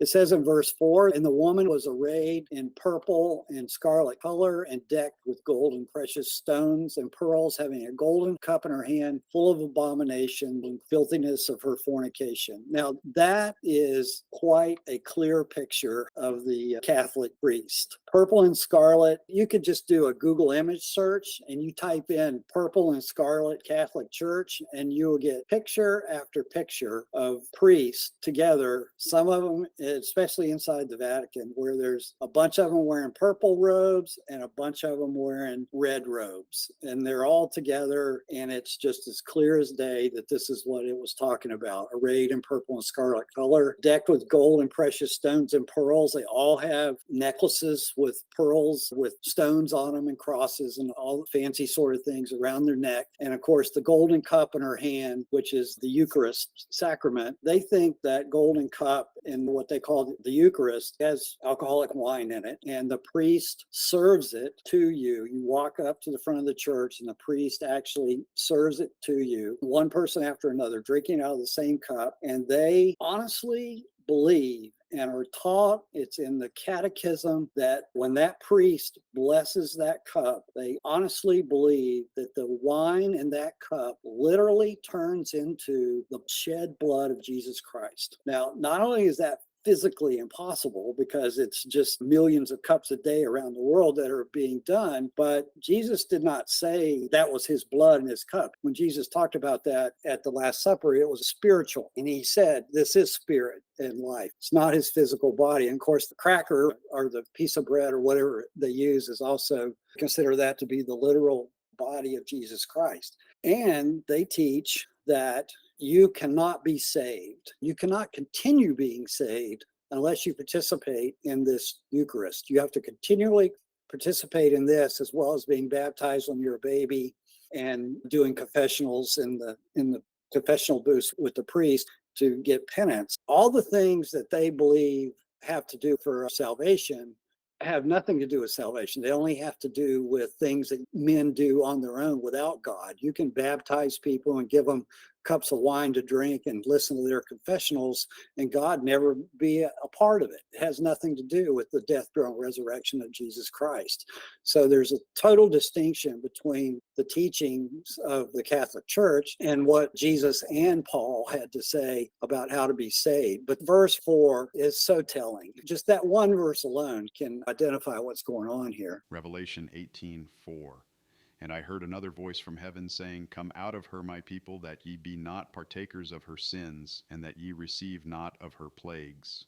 It says in verse 4, and the woman was arrayed in purple and scarlet color and decked with gold and precious stones and pearls, having a golden cup in her hand full of abomination and filthiness of her fornication. Now, that is quite a clear picture of the Catholic priest. Purple and scarlet, you could just do a Google image search and you type in purple and scarlet Catholic Church and you will get picture after picture of priests together, some of them especially inside the Vatican, where there's a bunch of them wearing purple robes and a bunch of them wearing red robes. And they're all together, and it's just as clear as day that this is what it was talking about. Arrayed in purple and scarlet color, decked with gold and precious stones and pearls. They all have necklaces with pearls with stones on them and crosses and all the fancy sort of things around their neck. And of course, the golden cup in her hand, which is the Eucharist sacrament. They think that golden cup in what they call the Eucharist has alcoholic wine in it, and the priest serves it to you. You walk up to the front of the church and the priest actually serves it to you, one person after another, drinking out of the same cup. And they honestly believe and are taught, it's in the catechism, that when that priest blesses that cup, they honestly believe that the wine in that cup literally turns into the shed blood of Jesus Christ. Now, not only is that physically impossible because it's just millions of cups a day around the world that are being done. But Jesus did not say that was his blood in his cup. When Jesus talked about that at the Last Supper, it was spiritual. And he said, this is spirit and life. It's not his physical body. And of course, the cracker or the piece of bread or whatever they use is also consider that to be the literal body of Jesus Christ. And they teach that you cannot be saved. You cannot continue being saved unless you participate in this Eucharist. You have to continually participate in this, as well as being baptized when you're a baby and doing confessionals in the confessional booth with the priest to get penance. All the things that they believe have to do for salvation have nothing to do with salvation. They only have to do with things that men do on their own without God. You can baptize people and give them cups of wine to drink and listen to their confessionals, and God never be a part of it. It has nothing to do with the death, burial, and resurrection of Jesus Christ. So there's a total distinction between the teachings of the Catholic Church and what Jesus and Paul had to say about how to be saved. But verse 4 is so telling. Just that one verse alone can identify what's going on here. Revelation 18:4. And I heard another voice from heaven saying, Come out of her, my people, that ye be not partakers of her sins, and that ye receive not of her plagues.